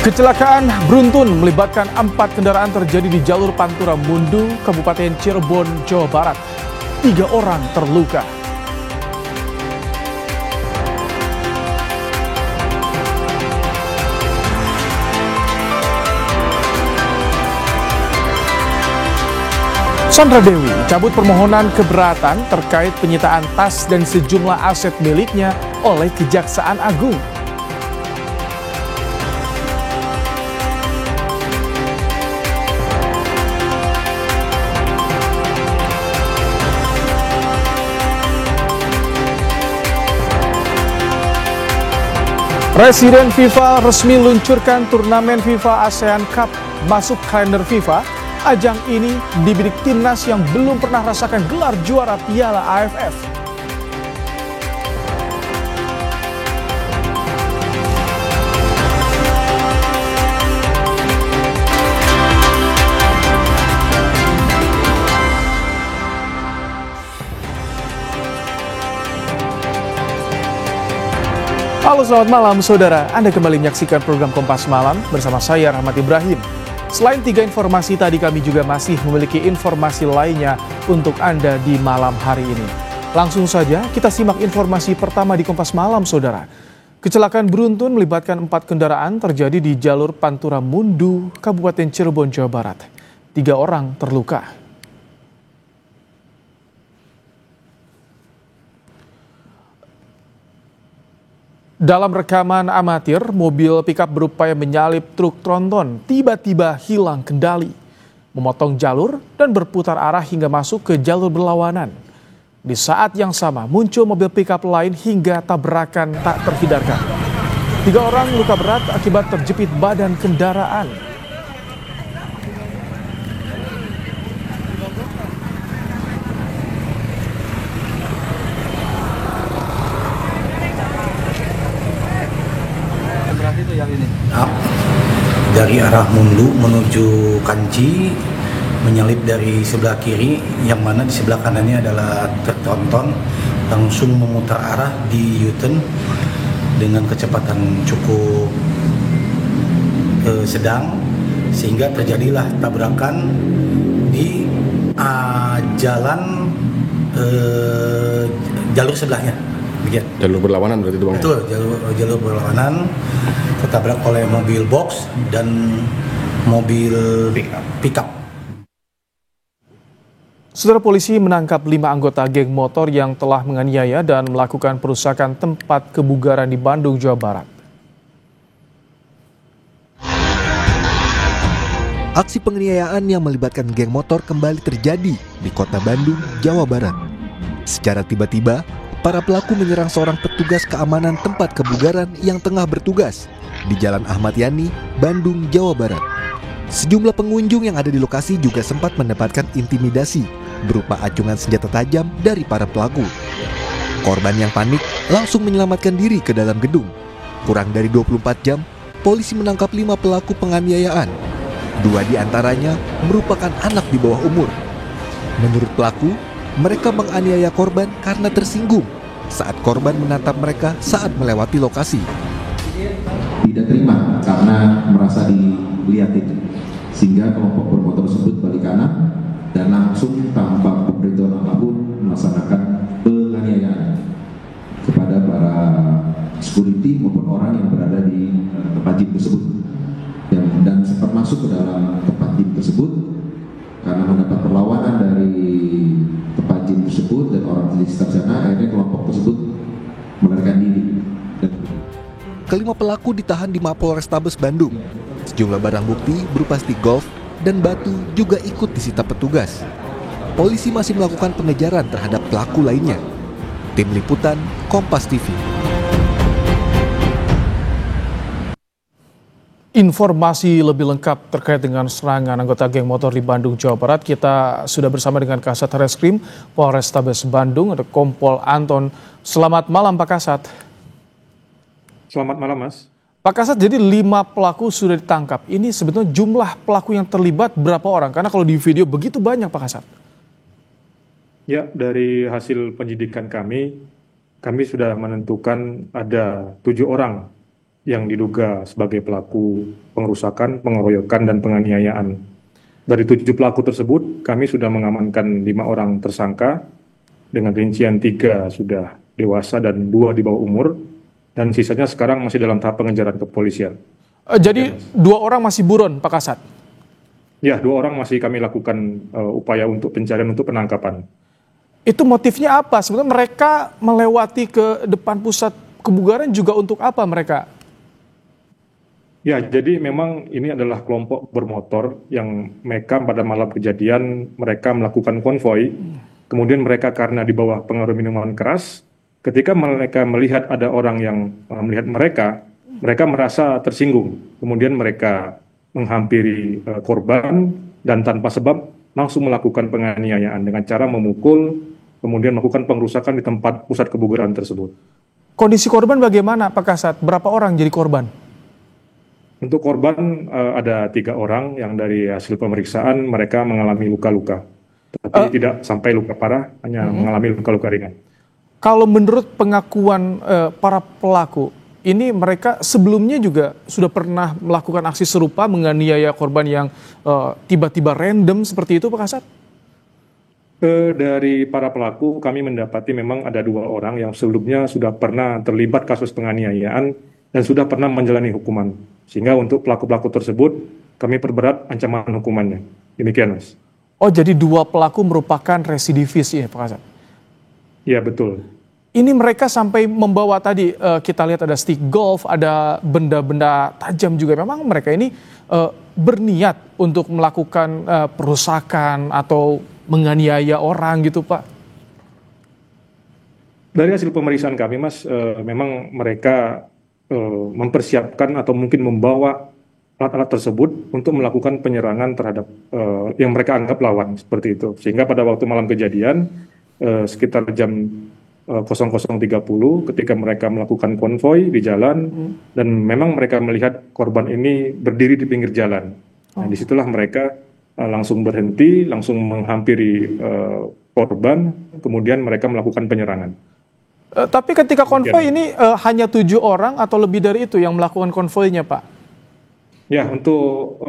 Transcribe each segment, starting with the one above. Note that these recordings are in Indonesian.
Kecelakaan beruntun melibatkan 4 kendaraan terjadi di jalur Pantura Mundu, Kabupaten Cirebon, Jawa Barat. 3 orang terluka. Sandra Dewi cabut permohonan keberatan terkait penyitaan tas dan sejumlah aset miliknya oleh Kejaksaan Agung. Presiden FIFA resmi luncurkan turnamen FIFA ASEAN Cup masuk kalender FIFA. Ajang ini dibidik timnas yang belum pernah rasakan gelar juara Piala AFF. Halo, selamat malam saudara. Anda kembali menyaksikan program Kompas Malam bersama saya Rahmat Ibrahim. Selain 3 informasi tadi, kami juga masih memiliki informasi lainnya untuk Anda di malam hari ini. Langsung saja kita simak informasi pertama di Kompas Malam saudara. Kecelakaan beruntun melibatkan 4 kendaraan terjadi di jalur Pantura Mundu, Kabupaten Cirebon, Jawa Barat. 3 orang terluka. Dalam rekaman amatir, mobil pickup berupaya menyalip truk tronton tiba-tiba hilang kendali, memotong jalur dan berputar arah hingga masuk ke jalur berlawanan. Di saat yang sama muncul mobil pickup lain hingga tabrakan tak terhindarkan. 3 orang luka berat akibat terjepit badan kendaraan. Dari arah Mundu menuju Kanci, menyalip dari sebelah kiri, yang mana di sebelah kanannya adalah truk tronton, langsung memutar arah di U-turn dengan kecepatan cukup sedang, sehingga terjadilah tabrakan di jalan jalur sebelahnya. Begitu. Jalur berlawanan berarti itu Bang? Betul, jalur berlawanan, tertabrak oleh mobil box dan mobil pickup. Saudara, polisi menangkap 5 anggota geng motor yang telah menganiaya dan melakukan perusakan tempat kebugaran di Bandung, Jawa Barat. Aksi penganiayaan yang melibatkan geng motor kembali terjadi di kota Bandung, Jawa Barat. Secara tiba-tiba, para pelaku menyerang seorang petugas keamanan tempat kebugaran yang tengah bertugas di Jalan Ahmad Yani, Bandung, Jawa Barat. Sejumlah pengunjung yang ada di lokasi juga sempat mendapatkan intimidasi berupa acungan senjata tajam dari para pelaku. Korban yang panik langsung menyelamatkan diri ke dalam gedung. Kurang dari 24 jam, polisi menangkap 5 pelaku penganiayaan. 2 di antaranya merupakan anak di bawah umur. Menurut pelaku, mereka menganiaya korban karena tersinggung saat korban menatap mereka saat melewati lokasi. Tidak terima karena merasa dilihatin, sehingga kelompok bermotor tersebut balik kanan dan langsung tanpa pemberitahuan apapun melaksanakan penganiayaan kepada para security maupun orang yang berada di tempat gym tersebut, dan sempat masuk ke dalam tempat gym tersebut. Karena mendapat perlawanan dari tempat gym tersebut dan orang di sekitar sana, akhirnya kelompok tersebut melarikan diri. Kelima pelaku ditahan di Mapolrestabes Bandung. Sejumlah barang bukti berupa stick golf dan batu juga ikut disita petugas. Polisi masih melakukan pengejaran terhadap pelaku lainnya. Tim Liputan, Kompas TV. Informasi lebih lengkap terkait dengan serangan anggota geng motor di Bandung, Jawa Barat. Kita sudah bersama dengan Kasat Reskrim Polrestabes Bandung, ada Kompol Anton. Selamat malam Pak Kasat. Selamat malam Mas. Pak Kasat, jadi 5 pelaku sudah ditangkap. Ini sebetulnya jumlah pelaku yang terlibat berapa orang? Karena kalau di video begitu banyak Pak Kasat. Ya, dari hasil penyidikan kami sudah menentukan ada 7 orang yang diduga sebagai pelaku pengerusakan, pengeroyokan, dan penganiayaan. Dari 7 pelaku tersebut, kami sudah mengamankan 5 orang tersangka, dengan rincian 3 sudah dewasa dan 2 di bawah umur, dan sisanya sekarang masih dalam tahap pengejaran kepolisian. Jadi 2 orang masih buron, Pak Kasat? Ya, 2 orang masih kami lakukan upaya untuk pencarian untuk penangkapan. Itu motifnya apa? Sebenarnya mereka melewati ke depan pusat kebugaran juga untuk apa mereka? Ya, jadi memang ini adalah kelompok bermotor yang mereka pada malam kejadian mereka melakukan konvoi. Kemudian mereka karena di bawah pengaruh minuman keras, ketika mereka melihat ada orang yang melihat mereka merasa tersinggung. Kemudian mereka menghampiri korban dan tanpa sebab langsung melakukan penganiayaan dengan cara memukul, kemudian melakukan pengerusakan di tempat pusat kebugaran tersebut. Kondisi korban bagaimana, Pak Kasat? Berapa orang jadi korban? Untuk korban ada 3 orang yang dari hasil pemeriksaan mereka mengalami luka-luka, tapi tidak sampai luka parah, hanya mengalami luka-luka ringan. Kalau menurut pengakuan para pelaku, ini mereka sebelumnya juga sudah pernah melakukan aksi serupa menganiaya korban yang tiba-tiba random seperti itu, Pak Kasat? Dari para pelaku kami mendapati memang ada 2 orang yang sebelumnya sudah pernah terlibat kasus penganiayaan dan sudah pernah menjalani hukuman. Sehingga untuk pelaku-pelaku tersebut kami perberat ancaman hukumannya. Demikian, Mas. Oh, jadi 2 pelaku merupakan residivis ya, Pak Kasat? Iya, betul. Ini mereka sampai membawa tadi kita lihat ada stick golf, ada benda-benda tajam juga. Memang mereka ini berniat untuk melakukan perusakan atau menganiaya orang gitu, Pak? Dari hasil pemeriksaan kami, Mas, memang mereka mempersiapkan atau mungkin membawa alat-alat tersebut untuk melakukan penyerangan terhadap yang mereka anggap lawan, seperti itu. Sehingga pada waktu malam kejadian, sekitar jam 00.30 ketika mereka melakukan konvoi di jalan, dan memang mereka melihat korban ini berdiri di pinggir jalan. Nah, disitulah mereka langsung berhenti, langsung menghampiri korban, kemudian mereka melakukan penyerangan. Tapi ketika konvoi ini hanya 7 orang atau lebih dari itu yang melakukan konvoinya, Pak? Ya, untuk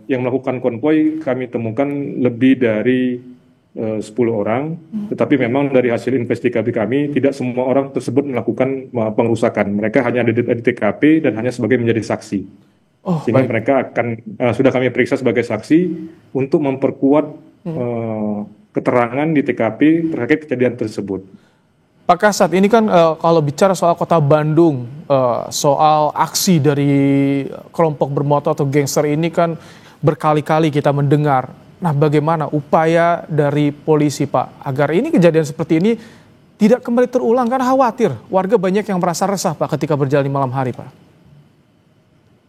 yang melakukan konvoi kami temukan lebih dari 10 orang, tetapi memang dari hasil investigasi kami tidak semua orang tersebut melakukan pengerusakan. Mereka hanya ada di TKP dan hanya sebagai menjadi saksi. Sehingga mereka akan sudah kami periksa sebagai saksi untuk memperkuat keterangan di TKP terkait kejadian tersebut. Pak Kasat, ini kan kalau bicara soal Kota Bandung, soal aksi dari kelompok bermotor atau gangster ini kan berkali-kali kita mendengar. Nah, bagaimana upaya dari polisi, Pak, agar ini kejadian seperti ini tidak kembali terulang? Kan khawatir, warga banyak yang merasa resah, Pak, ketika berjalan di malam hari, Pak.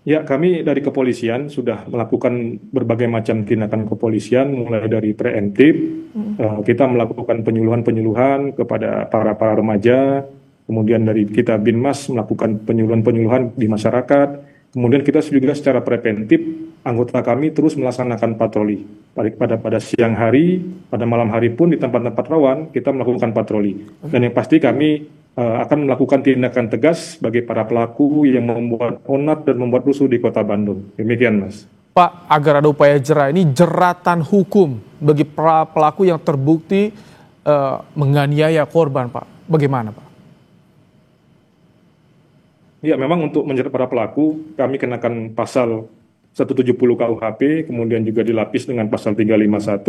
Ya, kami dari kepolisian sudah melakukan berbagai macam tindakan kepolisian, mulai dari preemptif, kita melakukan penyuluhan-penyuluhan kepada para remaja, kemudian dari kita Binmas melakukan penyuluhan-penyuluhan di masyarakat, kemudian kita juga secara preventif, anggota kami terus melaksanakan patroli. Pada siang hari, pada malam hari pun di tempat-tempat rawan, kita melakukan patroli. Dan yang pasti kami akan melakukan tindakan tegas bagi para pelaku yang membuat onar dan membuat rusuh di Kota Bandung. Demikian, Mas. Pak, agar ada upaya jerah, ini jeratan hukum bagi para pelaku yang terbukti menganiaya korban, Pak. Bagaimana, Pak? Ya, memang untuk menjerat para pelaku, kami kenakan pasal 170 KUHP, kemudian juga dilapis dengan pasal 351.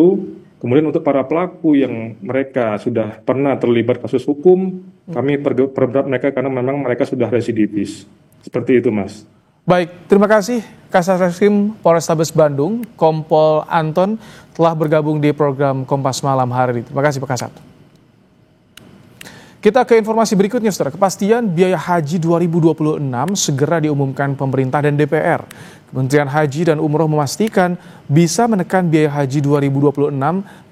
Kemudian untuk para pelaku yang mereka sudah pernah terlibat kasus hukum, kami perberat mereka karena memang mereka sudah residivis. Seperti itu, Mas. Baik, terima kasih Kasat-Reskrim Polrestabes Bandung, Kompol Anton, telah bergabung di program Kompas Malam hari ini. Terima kasih, Pak Kasat. Kita ke informasi berikutnya, Saudara. Kepastian biaya haji 2026 segera diumumkan pemerintah dan DPR. Kementerian Haji dan Umroh memastikan bisa menekan biaya haji 2026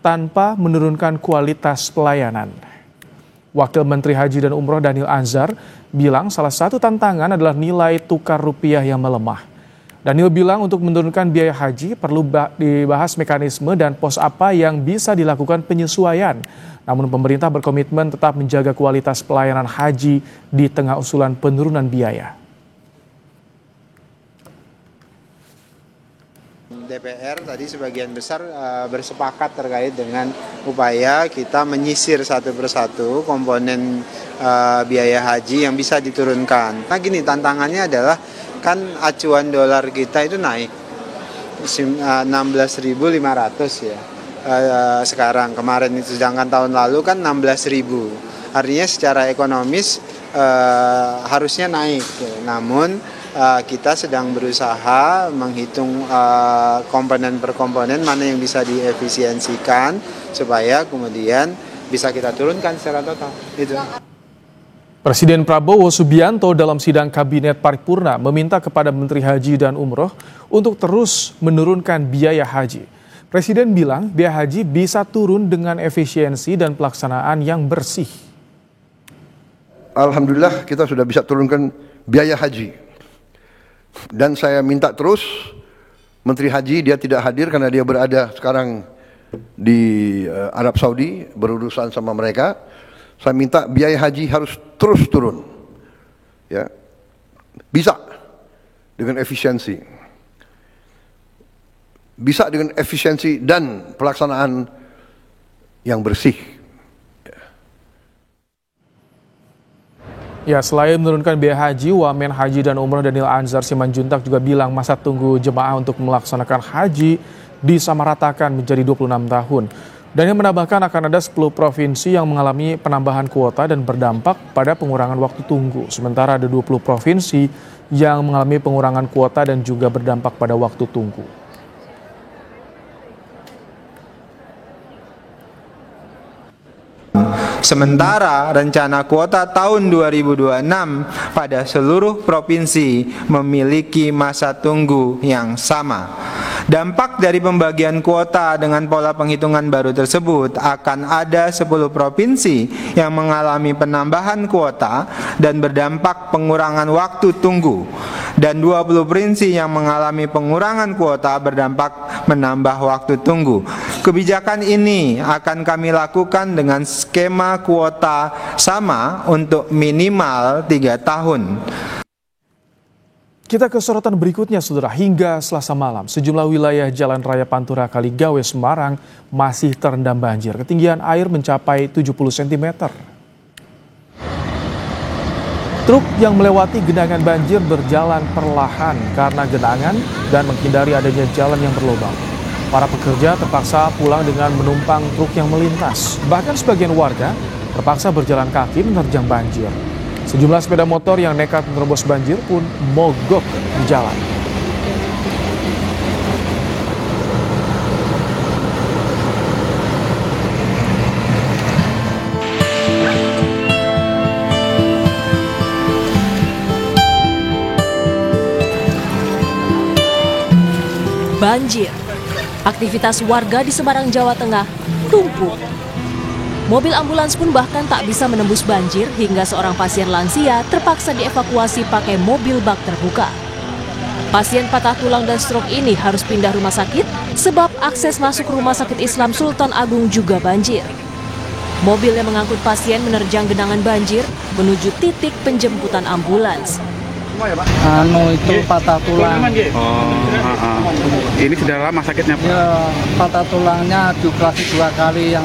tanpa menurunkan kualitas pelayanan. Wakil Menteri Haji dan Umroh Daniel Anzar bilang salah satu tantangan adalah nilai tukar rupiah yang melemah. Daniel bilang untuk menurunkan biaya haji perlu dibahas mekanisme dan pos apa yang bisa dilakukan penyesuaian. Namun pemerintah berkomitmen tetap menjaga kualitas pelayanan haji di tengah usulan penurunan biaya. DPR tadi sebagian besar bersepakat terkait dengan upaya kita menyisir satu persatu komponen biaya haji yang bisa diturunkan. Nah gini, tantangannya adalah kan acuan dolar kita itu naik 16.500 ya sekarang, kemarin itu, sedangkan tahun lalu kan 16.000. Artinya secara ekonomis harusnya naik, namun kita sedang berusaha menghitung komponen per komponen mana yang bisa diefisiensikan supaya kemudian bisa kita turunkan secara total. Itu. Presiden Prabowo Subianto dalam sidang Kabinet Paripurna meminta kepada Menteri Haji dan Umroh untuk terus menurunkan biaya haji. Presiden bilang biaya haji bisa turun dengan efisiensi dan pelaksanaan yang bersih. Alhamdulillah kita sudah bisa turunkan biaya haji. Dan saya minta terus Menteri Haji, dia tidak hadir karena dia berada sekarang di Arab Saudi berurusan sama mereka. Saya minta biaya haji harus terus turun, ya, bisa dengan efisiensi, dan pelaksanaan yang bersih. Ya, selain menurunkan biaya haji, Wamen Haji dan Umroh Daniel Anzar Simanjuntak juga bilang masa tunggu jemaah untuk melaksanakan haji disamaratakan menjadi 26 tahun. Daniel menambahkan akan ada 10 provinsi yang mengalami penambahan kuota dan berdampak pada pengurangan waktu tunggu. Sementara ada 20 provinsi yang mengalami pengurangan kuota dan juga berdampak pada waktu tunggu. Sementara rencana kuota tahun 2026 pada seluruh provinsi memiliki masa tunggu yang sama. Dampak dari pembagian kuota dengan pola penghitungan baru tersebut akan ada 10 provinsi yang mengalami penambahan kuota dan berdampak pengurangan waktu tunggu, dan 20 provinsi yang mengalami pengurangan kuota berdampak menambah waktu tunggu. Kebijakan ini akan kami lakukan dengan skema kuota sama untuk minimal 3 tahun. Kita ke sorotan berikutnya, saudara. Hingga Selasa malam, sejumlah wilayah Jalan Raya Pantura Kaligawe, Semarang masih terendam banjir. Ketinggian air mencapai 70 cm. Truk yang melewati genangan banjir berjalan perlahan karena genangan dan menghindari adanya jalan yang berlubang. Para pekerja terpaksa pulang dengan menumpang truk yang melintas. Bahkan sebagian warga terpaksa berjalan kaki menerjang banjir. Sejumlah sepeda motor yang nekat menerobos banjir pun mogok di jalan. Banjir. Aktivitas warga di Semarang, Jawa Tengah lumpuh. Mobil ambulans pun bahkan tak bisa menembus banjir hingga seorang pasien lansia terpaksa dievakuasi pakai mobil bak terbuka. Pasien patah tulang dan stroke ini harus pindah rumah sakit sebab akses masuk Rumah Sakit Islam Sultan Agung juga banjir. Mobil yang mengangkut pasien menerjang genangan banjir menuju titik penjemputan ambulans. Itu patah tulang. Ini sudah lama sakitnya, Pak? Ya, patah tulangnya dioperasi 2 kali, yang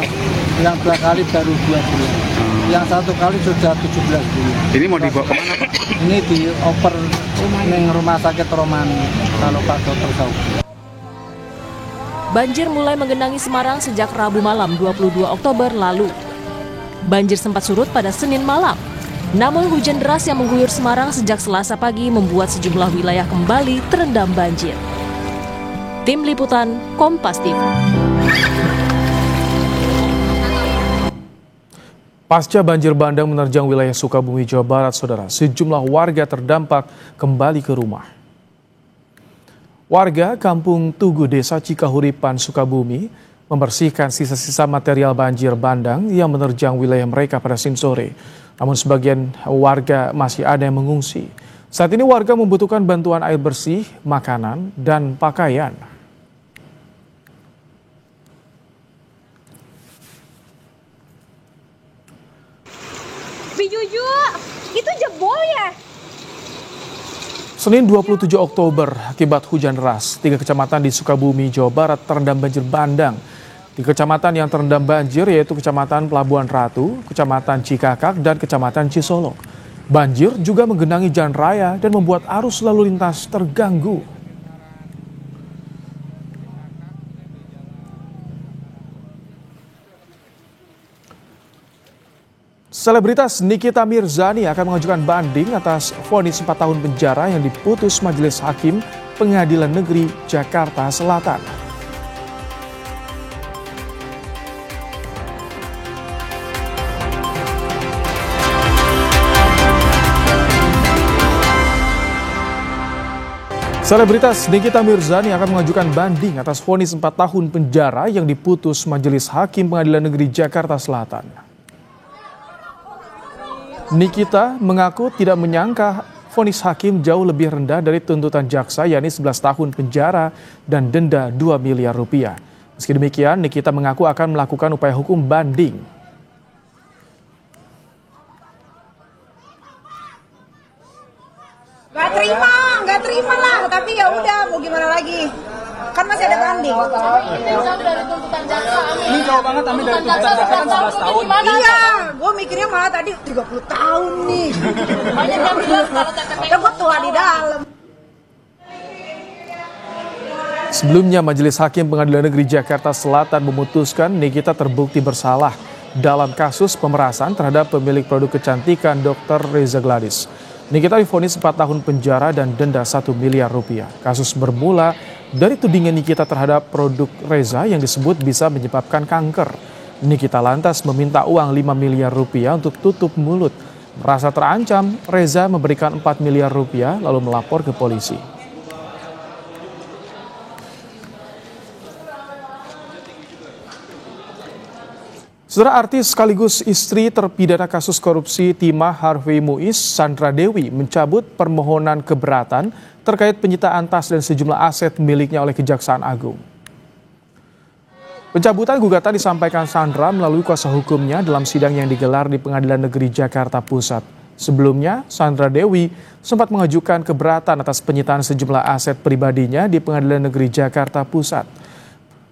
2 kali baru 2 bulan. Yang 1 kali sudah 17 bulan. Ini mau dibawa kemana, Pak? Ini dioper di Rumah Sakit Romani, kalau Pak Dokter tahu. Banjir mulai menggenangi Semarang sejak Rabu malam 22 Oktober lalu. Banjir sempat surut pada Senin malam. Namun hujan deras yang mengguyur Semarang sejak Selasa pagi membuat sejumlah wilayah kembali terendam banjir. Tim Liputan Kompas TV. Pasca banjir bandang menerjang wilayah Sukabumi, Jawa Barat, saudara, sejumlah warga terdampak kembali ke rumah. Warga Kampung Tugu, Desa Cikahuripan, Sukabumi, membersihkan sisa-sisa material banjir bandang yang menerjang wilayah mereka pada Senin sore. Namun sebagian warga masih ada yang mengungsi. Saat ini warga membutuhkan bantuan air bersih, makanan, dan pakaian. Bijuju, itu jebol ya? Senin 27 Oktober, akibat hujan deras, 3 kecamatan di Sukabumi, Jawa Barat terendam banjir bandang. 3 kecamatan yang terendam banjir yaitu Kecamatan Pelabuhan Ratu, Kecamatan Cikakak, dan Kecamatan Cisolo. Banjir juga menggenangi jalan raya dan membuat arus lalu lintas terganggu. Selebritas Nikita Mirzani akan mengajukan banding atas vonis 4 tahun penjara yang diputus Majelis Hakim Pengadilan Negeri Jakarta Selatan. Selebritas Nikita Mirzani akan mengajukan banding atas vonis 4 tahun penjara yang diputus Majelis Hakim Pengadilan Negeri Jakarta Selatan. Nikita mengaku tidak menyangka vonis hakim jauh lebih rendah dari tuntutan jaksa, yakni 11 tahun penjara dan denda 2 miliar rupiah. Meski demikian, Nikita mengaku akan melakukan upaya hukum banding. Gak terima lah, tapi ya udah mau gimana lagi. Kan masih ada banding. Ini jauh banget Ami dari tuntutan jaksa 11 tahun. Iya, gue mikirnya malah tadi 30 tahun nih. Banyak yang bilang kalau TPP gue tua di dalam. Sebelumnya, Majelis Hakim Pengadilan Negeri Jakarta Selatan memutuskan Nikita terbukti bersalah dalam kasus pemerasan terhadap pemilik produk kecantikan Dr. Reza Gladys. Nikita divonis 4 tahun penjara dan denda 1 miliar rupiah. Kasus bermula dari tudingan Nikita terhadap produk Reza yang disebut bisa menyebabkan kanker. Nikita lantas meminta uang 5 miliar rupiah untuk tutup mulut. Merasa terancam, Reza memberikan 4 miliar rupiah lalu melapor ke polisi. Saudara, artis sekaligus istri terpidana kasus korupsi timah Harvey Muiz, Sandra Dewi, mencabut permohonan keberatan terkait penyitaan tas dan sejumlah aset miliknya oleh Kejaksaan Agung. Pencabutan gugatan disampaikan Sandra melalui kuasa hukumnya dalam sidang yang digelar di Pengadilan Negeri Jakarta Pusat. Sebelumnya, Sandra Dewi sempat mengajukan keberatan atas penyitaan sejumlah aset pribadinya di Pengadilan Negeri Jakarta Pusat.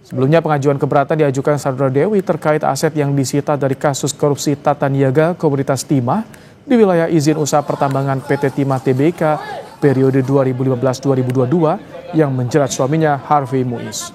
Sebelumnya, pengajuan keberatan diajukan Sandra Dewi terkait aset yang disita dari kasus korupsi tata niaga Komoditas Timah di wilayah izin usaha pertambangan PT Timah Tbk periode 2015-2022 yang menjerat suaminya Harvey Muiz.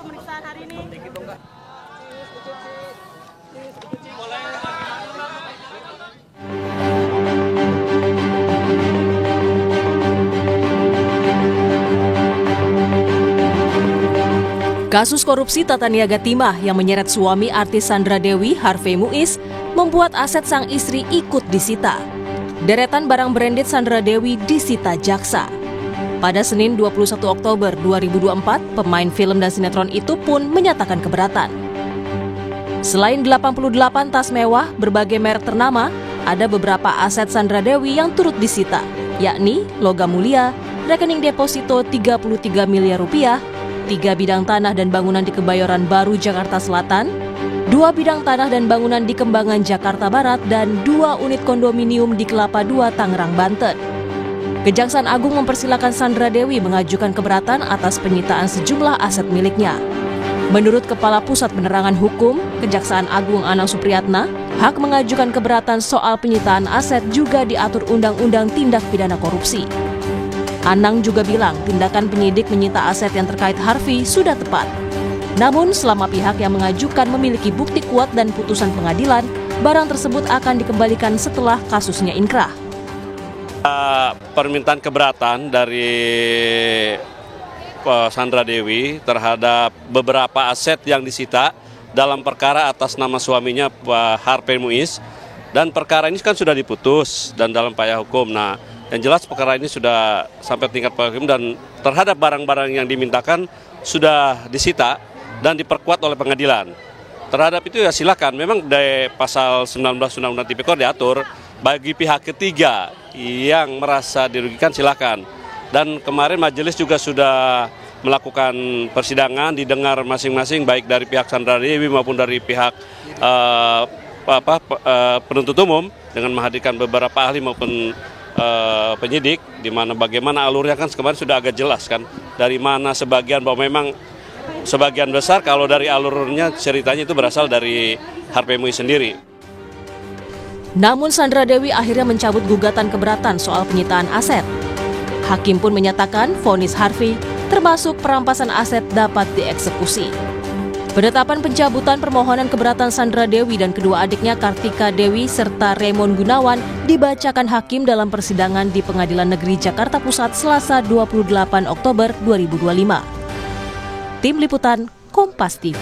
Kasus korupsi tata niaga timah yang menyeret suami artis Sandra Dewi, Harvey Muiz, membuat aset sang istri ikut disita. Deretan barang branded Sandra Dewi disita jaksa. Pada Senin 21 Oktober 2024, pemain film dan sinetron itu pun menyatakan keberatan. Selain 88 tas mewah berbagai merek ternama, ada beberapa aset Sandra Dewi yang turut disita, yakni logam mulia, rekening deposito 33 miliar rupiah, 3 bidang tanah dan bangunan di Kebayoran Baru, Jakarta Selatan, 2 bidang tanah dan bangunan di Kembangan, Jakarta Barat, dan 2 unit kondominium di Kelapa II, Tangerang, Banten. Kejaksaan Agung mempersilakan Sandra Dewi mengajukan keberatan atas penyitaan sejumlah aset miliknya. Menurut Kepala Pusat Penerangan Hukum, Kejaksaan Agung Anang Supriyatna, hak mengajukan keberatan soal penyitaan aset juga diatur Undang-Undang Tindak Pidana Korupsi. Anang juga bilang tindakan penyidik menyita aset yang terkait Harvey sudah tepat. Namun selama pihak yang mengajukan memiliki bukti kuat dan putusan pengadilan, barang tersebut akan dikembalikan setelah kasusnya inkrah. Permintaan keberatan dari Sandra Dewi terhadap beberapa aset yang disita dalam perkara atas nama suaminya Harvey Muiz, dan perkara ini kan sudah diputus dan dalam upaya hukum. Nah, yang jelas perkara ini sudah sampai tingkat hukum dan terhadap barang-barang yang dimintakan sudah disita dan diperkuat oleh pengadilan. Terhadap itu ya silakan, memang dari pasal 19 Undang-Undang Tipikor diatur bagi pihak ketiga yang merasa dirugikan silakan. Dan kemarin majelis juga sudah melakukan persidangan, didengar masing-masing baik dari pihak Sandra Dewi maupun dari pihak penuntut umum dengan menghadirkan beberapa ahli maupun penyidik, di mana bagaimana alurnya kan kemarin sudah agak jelas kan, dari mana sebagian bahwa memang sebagian besar kalau dari alurnya ceritanya itu berasal dari Harvey Muiz sendiri. Namun Sandra Dewi akhirnya mencabut gugatan keberatan soal penyitaan aset. Hakim pun menyatakan vonis Harvey termasuk perampasan aset dapat dieksekusi. Penetapan pencabutan permohonan keberatan Sandra Dewi dan kedua adiknya Kartika Dewi serta Raymond Gunawan dibacakan hakim dalam persidangan di Pengadilan Negeri Jakarta Pusat Selasa 28 Oktober 2025. Tim Liputan Kompas TV.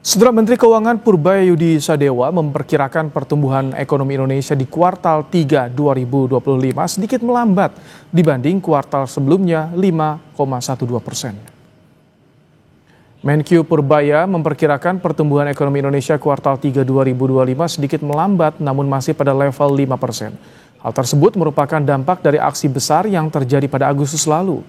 Saudara Menteri Keuangan Purbayayudi Sadewa memperkirakan pertumbuhan ekonomi Indonesia di kuartal 3 2025 sedikit melambat dibanding kuartal sebelumnya 5,12%. Menkyu Purbaya memperkirakan pertumbuhan ekonomi Indonesia kuartal 3 2025 sedikit melambat namun masih pada level 5%. Hal tersebut merupakan dampak dari aksi besar yang terjadi pada Agustus lalu.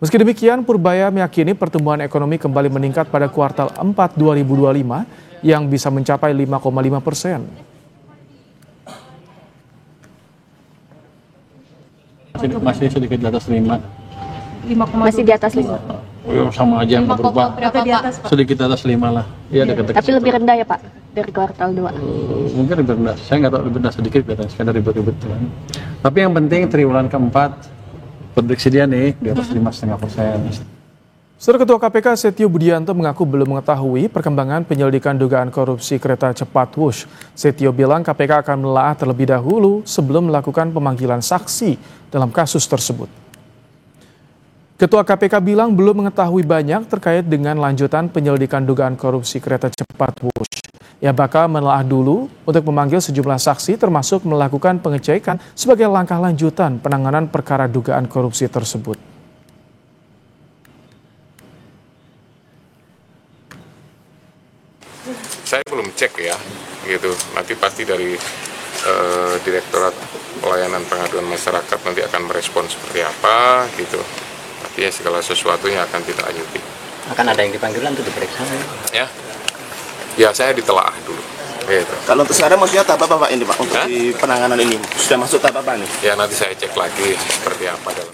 Meski demikian, Purbaya meyakini pertumbuhan ekonomi kembali meningkat pada kuartal 4 2025 yang bisa mencapai 5,5%. Masih sedikit di atas 5. Masih di atas 5. Sama aja nggak berubah. Sedikit di atas 5 lah. Iya, dekat-dekat. Tapi lebih rendah ya Pak dari kuartal 2. Mungkin lebih rendah. Saya nggak tahu lebih rendah sedikit katanya. Sekedar ribet-ribet. Tapi yang penting triwulan keempat prediksi dia nih di atas 5,5%. Saudara Ketua KPK Setio Budianto mengaku belum mengetahui perkembangan penyelidikan dugaan korupsi kereta cepat Wush. Setio bilang KPK akan menelaah terlebih dahulu sebelum melakukan pemanggilan saksi dalam kasus tersebut. Ketua KPK bilang belum mengetahui banyak terkait dengan lanjutan penyelidikan dugaan korupsi kereta cepat Wush. Ia bakal menelaah dulu untuk memanggil sejumlah saksi termasuk melakukan pengecekan sebagai langkah lanjutan penanganan perkara dugaan korupsi tersebut. Saya belum cek ya, gitu. Nanti pasti dari Direktorat Pelayanan Pengaduan Masyarakat nanti akan merespon seperti apa, gitu. Tapi ya segala sesuatunya akan kita lanjuti. Akan ada yang dipanggilan untuk diperiksa ya? Ya saya ditelaah dulu. Gitu. Kalau untuk sekarang maksudnya tahap apa Pak ini Pak untuk di penanganan ini? Sudah masuk tahap apa nih? Ya nanti saya cek lagi seperti apa dalam.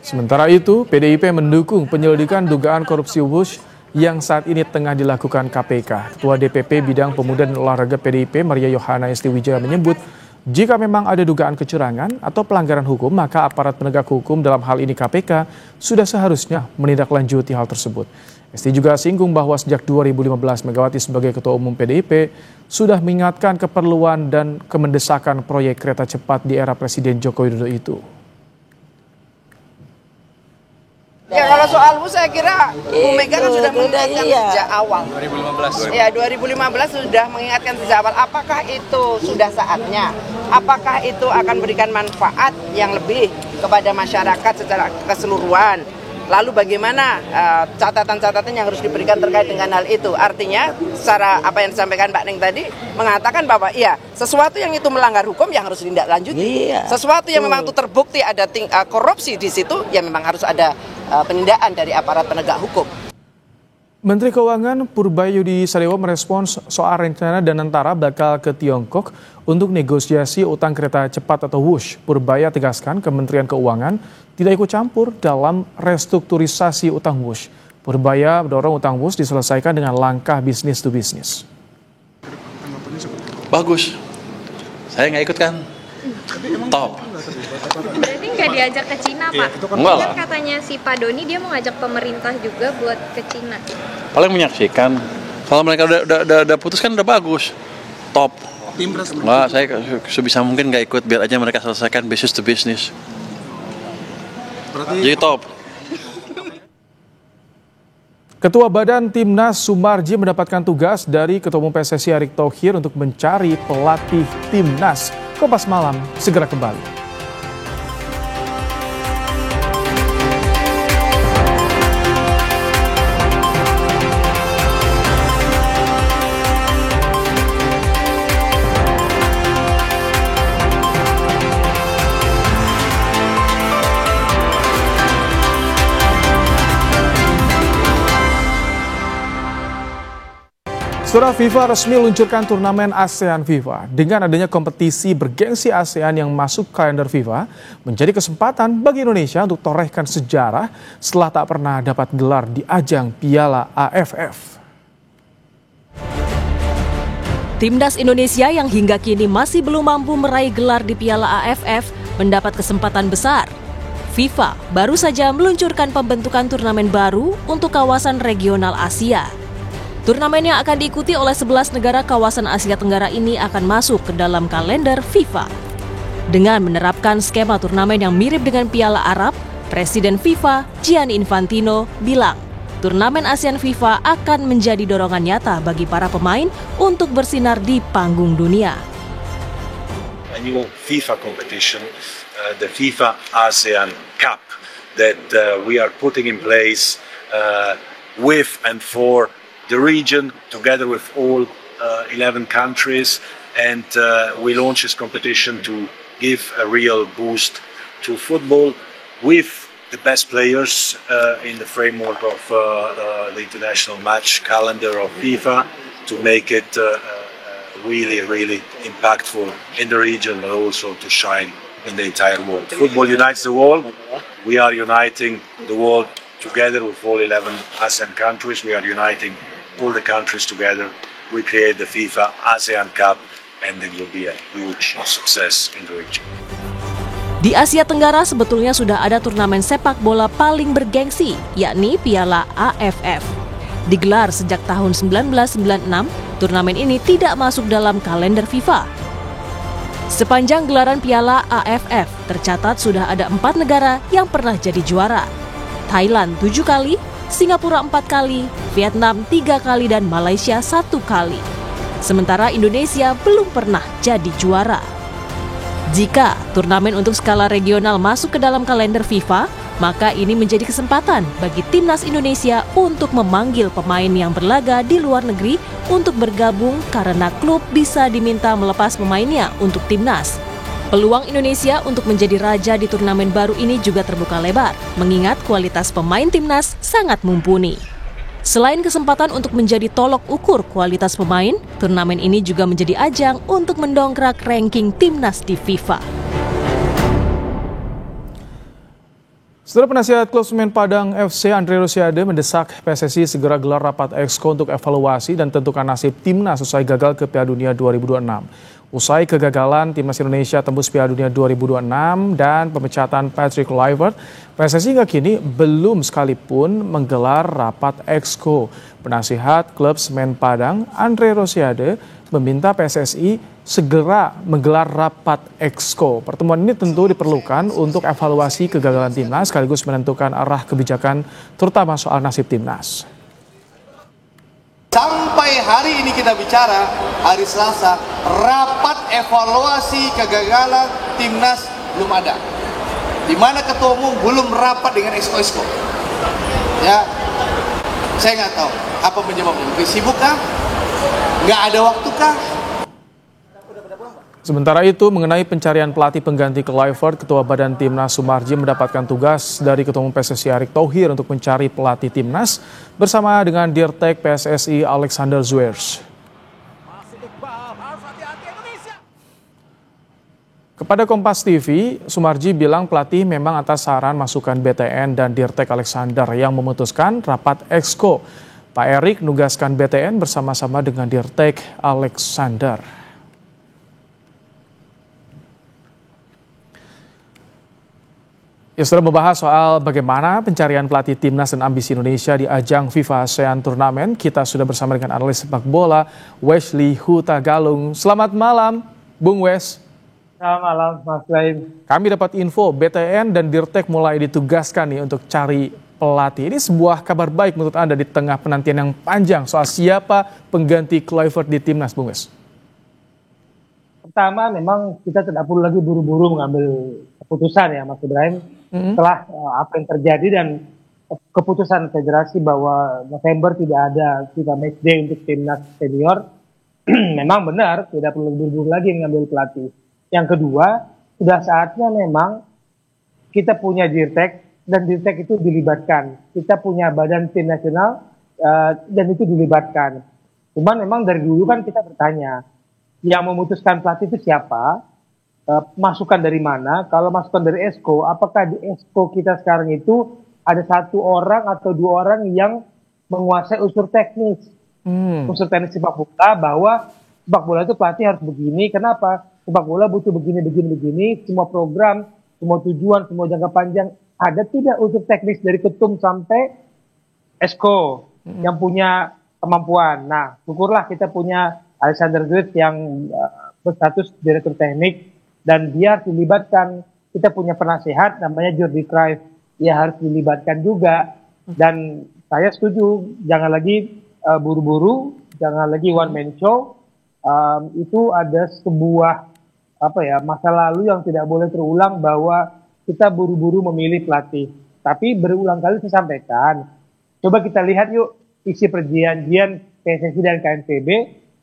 Sementara itu, PDIP mendukung penyelidikan dugaan korupsi Wush yang saat ini tengah dilakukan KPK. Ketua DPP Bidang Pemuda dan Olahraga PDIP Maria Yohana Estiwijaya menyebut jika memang ada dugaan kecurangan atau pelanggaran hukum, maka aparat penegak hukum dalam hal ini KPK sudah seharusnya menindaklanjuti hal tersebut. Esti juga singgung bahwa sejak 2015 Megawati sebagai Ketua Umum PDIP sudah mengingatkan keperluan dan kemendesakan proyek kereta cepat di era Presiden Joko Widodo itu. Ya kalau soal saya kira Bu Mega kan sudah mengingatkan sejak awal. 2015. Ya 2015 sudah mengingatkan sejak awal. Apakah itu sudah saatnya? Apakah itu akan berikan manfaat yang lebih kepada masyarakat secara keseluruhan? Lalu bagaimana catatan-catatan yang harus diberikan terkait dengan hal itu? Artinya, secara apa yang disampaikan Pak Neng tadi, mengatakan bahwa iya, sesuatu yang itu melanggar hukum yang harus ditindaklanjuti. Iya. Sesuatu yang memang itu terbukti ada korupsi di situ, ya memang harus ada penindakan dari aparat penegak hukum. Menteri Keuangan Purbayayudi Sadewa merespons soal rencana Danantara bakal ke Tiongkok untuk negosiasi utang kereta cepat atau Wush. Purbaya tegaskan Kementerian Keuangan tidak ikut campur dalam restrukturisasi utang Wush. Purbaya mendorong utang Wush diselesaikan dengan langkah bisnis to bisnis. Bagus, saya nggak ikut kan? Top. Berarti nggak diajak ke Cina Pak? Enggak lah. Kan katanya si Pak Doni dia mau ngajak pemerintah juga buat ke Cina. Paling menyaksikan. Kalau mereka udah putus kan udah bagus. Top. Enggak, saya sebisa mungkin nggak ikut, biar aja mereka selesaikan business to business. Jadi top. Ketua Badan Timnas Sumarji mendapatkan tugas dari Ketua Umum PSSI Erick Thohir untuk mencari pelatih Timnas. Kompas Malam segera kembali. Saudara, FIFA resmi luncurkan turnamen ASEAN FIFA. Dengan adanya kompetisi bergengsi ASEAN yang masuk kalender FIFA, menjadi kesempatan bagi Indonesia untuk torehkan sejarah setelah tak pernah dapat gelar di ajang Piala AFF. Timnas Indonesia yang hingga kini masih belum mampu meraih gelar di Piala AFF mendapat kesempatan besar. FIFA baru saja meluncurkan pembentukan turnamen baru untuk kawasan regional Asia. Turnamen yang akan diikuti oleh 11 negara kawasan Asia Tenggara ini akan masuk ke dalam kalender FIFA. Dengan menerapkan skema turnamen yang mirip dengan Piala Arab, Presiden FIFA Gianni Infantino bilang, turnamen ASEAN FIFA akan menjadi dorongan nyata bagi para pemain untuk bersinar di panggung dunia. A new FIFA competition, the FIFA ASEAN Cup that we are putting in place with and for the region, together with all 11 countries, and we launch this competition to give a real boost to football with the best players in the framework of the international match calendar of FIFA to make it really impactful in the region, but also to shine in the entire world. Football unites the world. We are uniting the world together with all 11 ASEAN countries. We are uniting all the countries together. We create the FIFA ASEAN Cup, and it will be a huge success in the region. Di Asia Tenggara sebetulnya sudah ada turnamen sepak bola paling bergengsi, yakni Piala AFF. Digelar sejak tahun 1996, turnamen ini tidak masuk dalam kalender FIFA. Sepanjang gelaran Piala AFF, tercatat sudah ada 4 negara yang pernah jadi juara. Thailand 7 kali, Singapura 4 kali, Vietnam 3 kali, dan Malaysia 1 kali. Sementara Indonesia belum pernah jadi juara. Jika turnamen untuk skala regional masuk ke dalam kalender FIFA, maka ini menjadi kesempatan bagi timnas Indonesia untuk memanggil pemain yang berlaga di luar negeri untuk bergabung karena klub bisa diminta melepas pemainnya untuk timnas. Peluang Indonesia untuk menjadi raja di turnamen baru ini juga terbuka lebar, mengingat kualitas pemain timnas sangat mumpuni. Selain kesempatan untuk menjadi tolok ukur kualitas pemain, turnamen ini juga menjadi ajang untuk mendongkrak ranking timnas di FIFA. Saudara, penasihat klub Semen Padang FC Andre Rosiade mendesak PSSI segera gelar rapat Exco untuk evaluasi dan tentukan nasib timnas usai gagal ke Piala Dunia 2026. Usai kegagalan timnas Indonesia tembus Piala Dunia 2026 dan pemecatan Patrick Kluivert, PSSI hingga kini belum sekalipun menggelar rapat Exco. Penasihat klub Semen Padang Andre Rosiade meminta PSSI segera menggelar rapat Exco. Pertemuan ini tentu diperlukan untuk evaluasi kegagalan timnas sekaligus menentukan arah kebijakan terutama soal nasib timnas. Sampai hari ini kita bicara, hari Selasa, rapat evaluasi kegagalan timnas belum ada. Di mana ketua umum belum rapat dengan Exco. Ya, saya nggak tahu apa penyebabnya. Mungkin sibuk kah? Nggak ada waktu kah? Sementara itu, mengenai pencarian pelatih pengganti Kluivert, Ketua Badan Timnas Sumarji mendapatkan tugas dari Ketua Umum PSSI Erick Thohir untuk mencari pelatih timnas bersama dengan Dirtek PSSI Alexander Zwerch. Kepada Kompas TV, Sumarji bilang pelatih memang atas saran masukan BTN dan Dirtek Alexander yang memutuskan rapat Exco. Pak Erick nugaskan BTN bersama-sama dengan Dirtek Alexander. Ya, sudah membahas soal bagaimana pencarian pelatih timnas dan ambisi Indonesia di ajang FIFA ASEAN Turnamen. Kita sudah bersama dengan analis sepak bola Wesley Huta Galung. Selamat malam, Bung Wes. Selamat malam, Mas Lain. Kami dapat info BTN dan Dirtek mulai ditugaskan nih untuk cari pelatih. Ini sebuah kabar baik menurut Anda di tengah penantian yang panjang soal siapa pengganti Kluivert di timnas, Bung Wes. Pertama, memang kita tidak perlu lagi buru-buru mengambil keputusan ya, Mas Ibrahim. Setelah apa yang terjadi dan keputusan federasi bahwa November tidak ada FIFA Match Day untuk timnas senior, memang benar tidak perlu buru-buru lagi mengambil pelatih. Yang kedua, sudah saatnya memang kita punya Dirtek dan Dirtek itu dilibatkan. Kita punya badan tim nasional dan itu dilibatkan. Cuman memang dari dulu kan kita bertanya, yang memutuskan pelatih itu siapa, masukan dari mana, kalau masukan dari Esko, apakah di Esko kita sekarang itu ada 1 orang atau 2 orang yang menguasai unsur teknis. Unsur teknis sepak bola, bahwa sepak bola itu pelatih harus begini, kenapa? Sepak bola butuh begini, semua program, semua tujuan, semua jangka panjang, ada tidak unsur teknis dari ketum sampai Esko yang punya kemampuan. Nah, syukurlah kita punya Alexander Dwight yang berstatus direktur teknik, dan dia harus dilibatkan. Kita punya penasehat namanya Jordi Cruyff, dia harus dilibatkan juga. Dan saya setuju, jangan lagi buru-buru, jangan lagi one man show. Itu ada sebuah masa lalu yang tidak boleh terulang, bahwa kita buru-buru memilih pelatih. Tapi berulang kali saya sampaikan, coba kita lihat yuk isi perjanjian PSSI dan KNVB,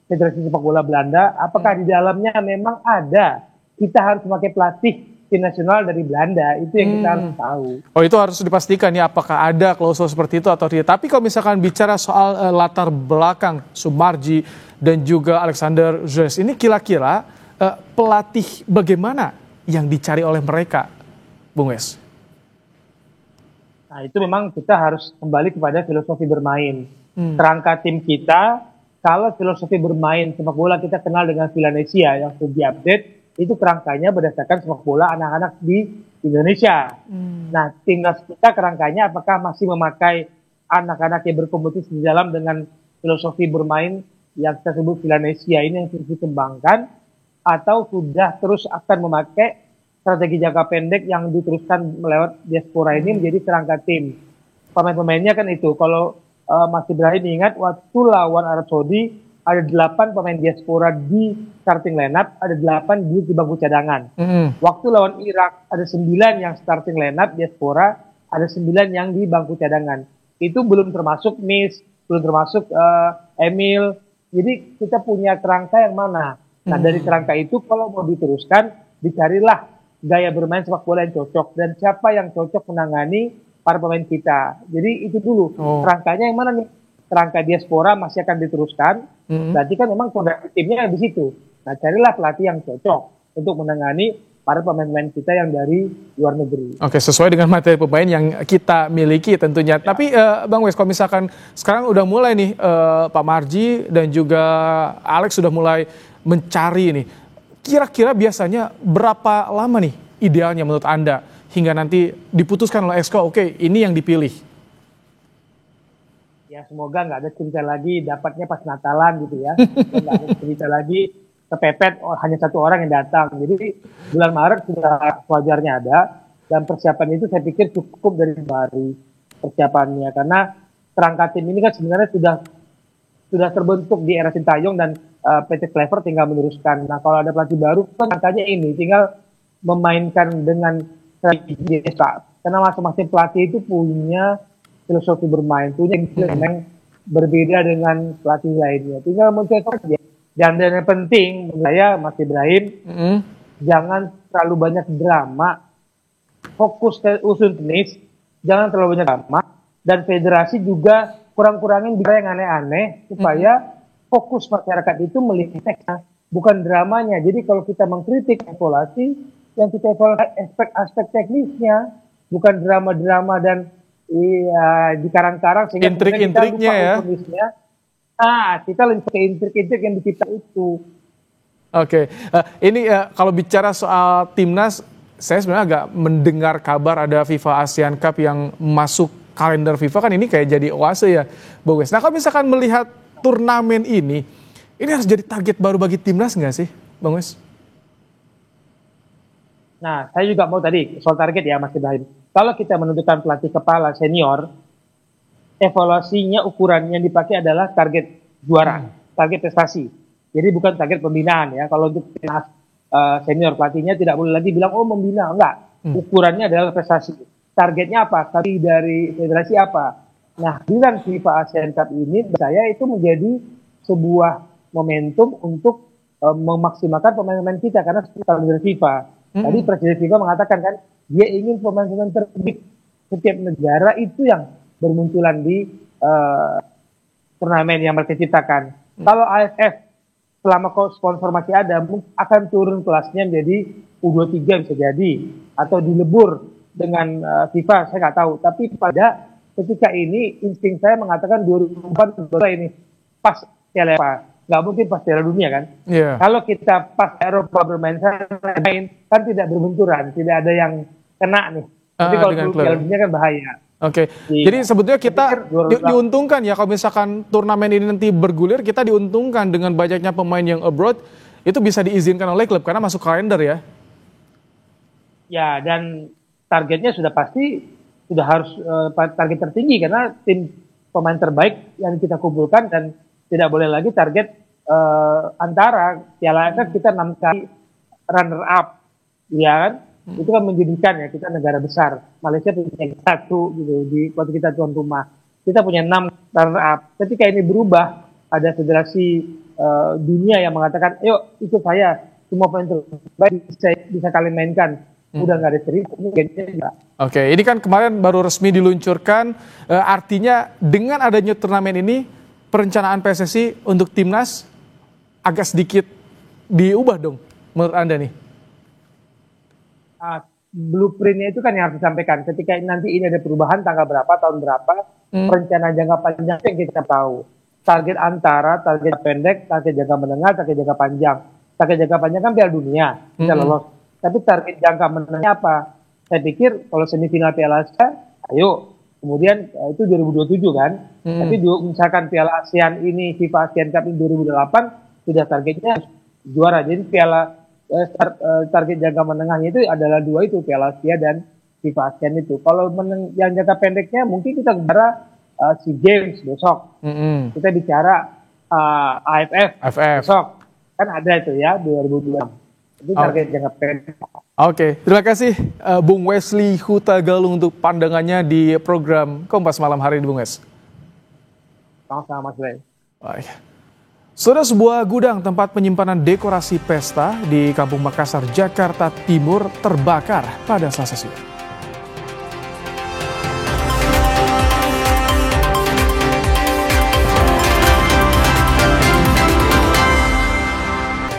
Federasi Sepak Bola Belanda, apakah di dalamnya memang ada kita harus memakai pelatih tim nasional dari Belanda, itu yang kita harus tahu. Oh, itu harus dipastikan ya, apakah ada klausul seperti itu atau tidak. Tapi kalau misalkan bicara soal latar belakang Sumarji dan juga Alexander Zes, ini kira-kira pelatih bagaimana yang dicari oleh mereka, Bung Wes? Nah, itu memang kita harus kembali kepada filosofi bermain. Kerangka tim kita, kalau filosofi bermain sepak bola kita kenal dengan Villanesia yang sudah diupdate, itu kerangkanya berdasarkan sepak bola anak-anak di Indonesia. Nah, timnas kita kerangkanya apakah masih memakai anak-anak yang berkompetisi di dalam dengan filosofi bermain yang kita sebut Villanesia ini yang terus dikembangkan, atau sudah terus akan memakai strategi jangka pendek yang diteruskan melewat diaspora ini menjadi kerangka tim. Pemain-pemainnya kan itu, kalau Mas Ibrahim ingat, waktu lawan Arab Saudi, ada 8 pemain diaspora di starting lineup, ada 8 di bangku cadangan. Waktu lawan Irak, ada 9 yang starting lineup diaspora, ada 9 yang di bangku cadangan. Itu belum termasuk Nis, belum termasuk Emil. Jadi kita punya kerangka yang mana? Nah, dari kerangka itu kalau mau diteruskan, dicarilah gaya bermain sepak bola yang cocok, dan siapa yang cocok menangani para pemain kita. Jadi itu dulu, kerangkanya yang mana nih? Kerangka diaspora masih akan diteruskan, berarti kan memang fondasi timnya di situ. Nah, carilah pelatih yang cocok untuk menangani para pemain-pemain kita yang dari luar negeri. Oke, sesuai dengan materi pemain yang kita miliki tentunya. Tapi Bang Wes, kalau misalkan sekarang udah mulai nih Pak Marji dan juga Alex sudah mulai mencari nih, kira-kira biasanya berapa lama nih idealnya menurut Anda hingga nanti diputuskan oleh Esko, oke, ini yang dipilih? Ya, semoga nggak ada cerita lagi dapatnya pas Natalan gitu ya. Nggak ada cerita lagi kepepet hanya 1 orang yang datang. Jadi bulan Maret sudah wajarnya ada, dan persiapan itu saya pikir cukup dari baru persiapannya, karena kerangka tim ini kan sebenarnya sudah terbentuk di era Sintayong, dan PT Clever tinggal meneruskan. Nah, kalau ada pelatih baru kan angkanya ini tinggal memainkan dengan strategi karena masing-masing pelatih itu punya filosofi bermain, punya yang berbeda dengan pelatih lainnya. Tinggal mencetak aja. Dan yang penting menurut saya, Mas Ibrahim, jangan terlalu banyak drama, fokus ke unsur teknis, jangan terlalu banyak drama, dan federasi juga kurang-kurangin bicara yang aneh-aneh supaya fokus masyarakat itu melihat teksnya, bukan dramanya. Jadi kalau kita mengkritik evaluasi, yang kita evaluasi aspek teknisnya, bukan drama-drama dan di karang-karang sehingga intrik-intriknya ya. Kita lebih pakai intrik-intrik yang dicipta itu. Oke, ini kalau bicara soal timnas, saya sebenarnya agak mendengar kabar ada FIFA ASEAN Cup yang masuk kalender FIFA, kan ini kayak jadi oase ya, Bung Wes. Nah, kalau misalkan melihat turnamen ini harus jadi target baru bagi timnas nggak sih, Bang Wes? Nah, saya juga mau tadi soal target ya, Mas Ibrahim. Kalau kita menentukan pelatih kepala senior, evaluasinya ukurannya yang dipakai adalah target juara, target prestasi. Jadi bukan target pembinaan ya. Kalau untuk timnas senior, pelatihnya tidak boleh lagi bilang membina, enggak. Ukurannya adalah prestasi. Targetnya apa? Tapi dari federasi apa? Nah, dengan FIFA ASEAN Cup ini, saya itu menjadi sebuah momentum untuk memaksimalkan pemain-pemain kita, karena kalau dari FIFA, tadi Presiden FIFA mengatakan kan, dia ingin pemain-pemain terbaik setiap negara itu yang bermunculan di turnamen yang mereka ciptakan. Kalau AFF selama sponsor masih ada akan turun kelasnya menjadi U23 bisa jadi, atau dilebur dengan FIFA, saya nggak tahu. Tapi pada ketika ini insting saya mengatakan 2004 ini pas Piala Eropa, nggak mungkin pas Piala Dunia kan? Yeah. Kalau kita pas Eropa bermain kan tidak berbenturan, tidak ada yang kena nih. Tapi kalau Piala Dunia kan bahaya. Oke, jadi sebetulnya kita diuntungkan ya kalau misalkan turnamen ini nanti bergulir, kita diuntungkan dengan banyaknya pemain yang abroad, itu bisa diizinkan oleh klub karena masuk kalender ya. Ya, dan targetnya sudah pasti sudah harus target tertinggi karena tim pemain terbaik yang kita kumpulkan, dan tidak boleh lagi target antara Piala AFF kita 6 kali runner up, ya kan? Itu kan menjadikan ya, kita negara besar. Malaysia punya 1 gitu di waktu kita tuan rumah. Kita punya 6 runner up. Ketika ini berubah, ada federasi dunia yang mengatakan, "Ayo ikut saya, semua pemain terbaik bisa kalian mainkan." Udah nggak diterima. Oke, ini kan kemarin baru resmi diluncurkan, artinya dengan adanya turnamen ini perencanaan PSSI untuk timnas agak sedikit diubah dong menurut Anda nih? Blueprintnya itu kan yang harus disampaikan. Ketika nanti ini ada perubahan tanggal berapa, tahun berapa, perencanaan jangka panjang yang kita tahu. Target antara, target pendek, target jangka menengah, target jangka panjang. Target jangka panjang kan Piala Dunia, kita lolos. Tapi target jangka menengahnya apa? Saya pikir kalau semifinal Piala Asia, ayo. Kemudian itu 2027 kan. Tapi misalkan Piala ASEAN ini, FIFA ASEAN Cup ini 2028, sudah targetnya juara. Jadi target jangka menengahnya itu adalah 2 itu, Piala Asia dan FIFA ASEAN itu. Kalau yang jangka pendeknya mungkin kita bicara SEA Games besok. Kita bicara AFF besok. Kan ada itu ya 2026. Itu target jangka pendek. Oke, terima kasih Bung Wesley Hutagalung untuk pandangannya di program Kompas Malam hari ini, Bung Wes. Sama-sama, Mas Bray. Baik. Saudara, sebuah gudang tempat penyimpanan dekorasi pesta di Kampung Makassar, Jakarta Timur terbakar pada Selasa siang.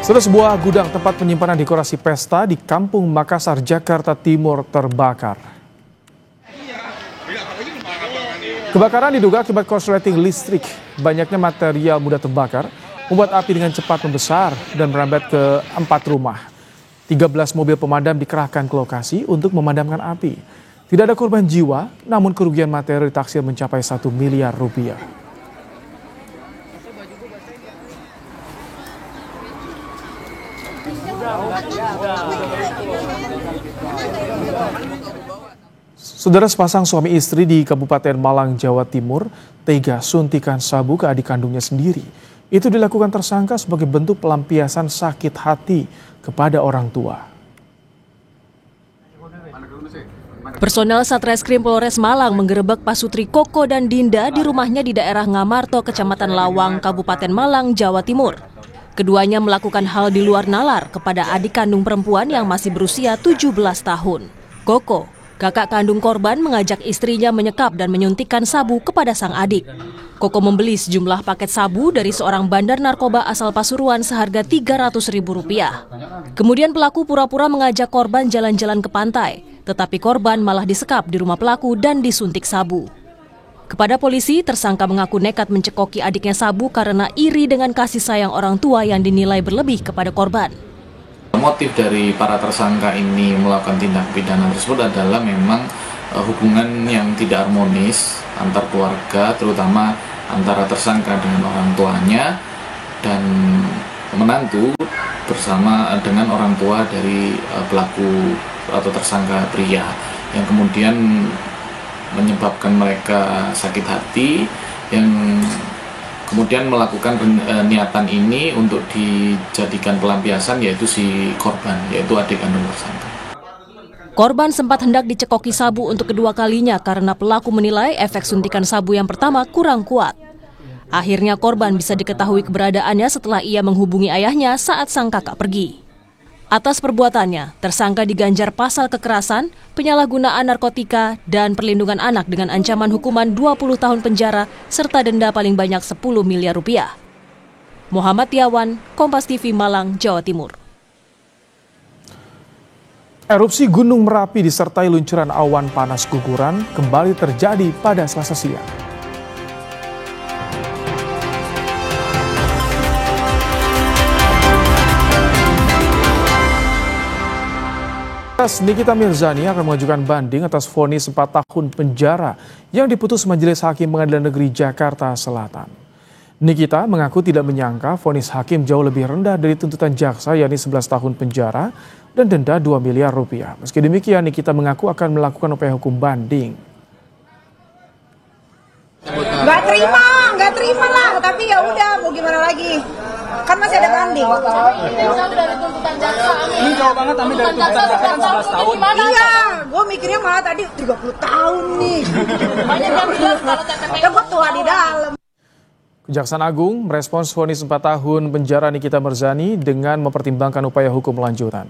Saudara, sebuah gudang tempat penyimpanan dekorasi pesta di Kampung Makassar, Jakarta Timur terbakar. Kebakaran diduga akibat korsleting listrik. Banyaknya material mudah terbakar membuat api dengan cepat membesar dan merambat ke 4 rumah. 13 mobil pemadam dikerahkan ke lokasi untuk memadamkan api. Tidak ada korban jiwa, namun kerugian materi ditaksir mencapai 1 miliar rupiah. Saudara, sepasang suami istri di Kabupaten Malang, Jawa Timur tega suntikan sabu ke adik kandungnya sendiri. Itu dilakukan tersangka sebagai bentuk pelampiasan sakit hati kepada orang tua. Personel Satreskrim Polres Malang menggerebek Pasutri Koko dan Dinda di rumahnya di daerah Ngamarto, Kecamatan Lawang, Kabupaten Malang, Jawa Timur. Keduanya melakukan hal di luar nalar kepada adik kandung perempuan yang masih berusia 17 tahun. Koko, kakak kandung korban, mengajak istrinya menyekap dan menyuntikkan sabu kepada sang adik. Koko membeli sejumlah paket sabu dari seorang bandar narkoba asal Pasuruan seharga Rp300.000. Kemudian pelaku pura-pura mengajak korban jalan-jalan ke pantai, tetapi korban malah disekap di rumah pelaku dan disuntik sabu. Kepada polisi, tersangka mengaku nekat mencekoki adiknya sabu karena iri dengan kasih sayang orang tua yang dinilai berlebih kepada korban. Motif dari para tersangka ini melakukan tindak pidana tersebut adalah memang hubungan yang tidak harmonis antar keluarga, terutama antara tersangka dengan orang tuanya dan menantu bersama dengan orang tua dari pelaku atau tersangka pria, yang kemudian menyebabkan mereka sakit hati, yang kemudian melakukan niatan ini untuk dijadikan pelampiasan, yaitu si korban, yaitu adik kandung tersangka. Korban sempat hendak dicekoki sabu untuk kedua kalinya karena pelaku menilai efek suntikan sabu yang pertama kurang kuat. Akhirnya korban bisa diketahui keberadaannya setelah ia menghubungi ayahnya saat sang kakak pergi. Atas perbuatannya, tersangka diganjar pasal kekerasan, penyalahgunaan narkotika, dan perlindungan anak dengan ancaman hukuman 20 tahun penjara serta denda paling banyak 10 miliar rupiah. Muhammad Tiawan, Kompas TV Malang, Jawa Timur. Erupsi Gunung Merapi disertai luncuran awan panas guguran kembali terjadi pada Selasa siang. Nikita Mirzani akan mengajukan banding atas vonis 4 tahun penjara yang diputus Majelis Hakim Pengadilan Negeri Jakarta Selatan. Nikita mengaku tidak menyangka vonis hakim jauh lebih rendah dari tuntutan jaksa, yakni 11 tahun penjara dan denda 2 miliar rupiah. Meski demikian, Nikita mengaku akan melakukan upaya hukum banding. Nggak terima lah, tapi ya udah mau gimana lagi? Kan masih ada banding. Ini jauh dari tuntutan jaksa. Ini jauh banget tapi dari tuntutan jaksa 11 tahun. Iya, gue mikirnya malah tadi 30 tahun nih. Banyak yang bilang kalau TPP gue tua di dalam. Kejaksaan Agung merespons vonis 4 tahun penjara Nikita Mirzani dengan mempertimbangkan upaya hukum lanjutan.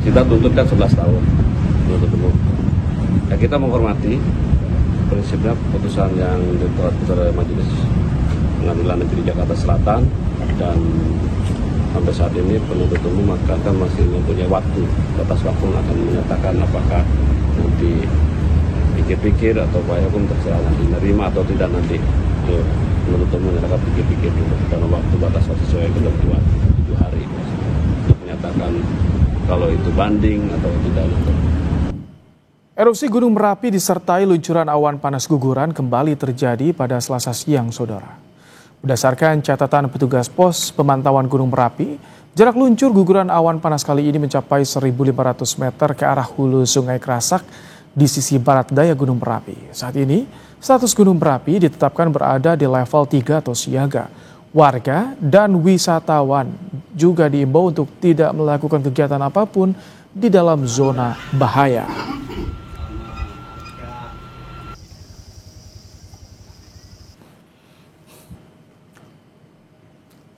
Kita tuntutkan 11 tahun. Ya, kita menghormati prinsipnya keputusan yang dibuat oleh Majelis Pengadilan Negeri Jakarta Selatan, dan sampai saat ini penuntut umum akan masih mempunyai waktu, batas waktu akan menyatakan apakah nanti pikir-pikir atau upaya hukum terserah nanti menerima atau tidak, nanti penuntut umum menyatakan pikir-pikir dulu, karena waktu batas waktu sesuai itu 7 hari untuk menyatakan kalau itu banding atau tidak. Erupsi Gunung Merapi disertai luncuran awan panas guguran kembali terjadi pada Selasa siang, saudara. Berdasarkan catatan petugas pos pemantauan Gunung Merapi, jarak luncur guguran awan panas kali ini mencapai 1.500 meter ke arah hulu Sungai Kerasak di sisi barat daya Gunung Merapi. Saat ini, status Gunung Merapi ditetapkan berada di level 3 atau siaga. Warga dan wisatawan juga diimbau untuk tidak melakukan kegiatan apapun di dalam zona bahaya.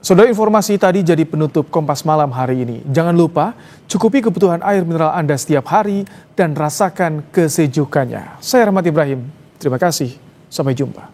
Saudara, informasi tadi jadi penutup Kompas Malam hari ini. Jangan lupa cukupi kebutuhan air mineral Anda setiap hari dan rasakan kesejukannya. Saya Rahmat Ibrahim, terima kasih, sampai jumpa.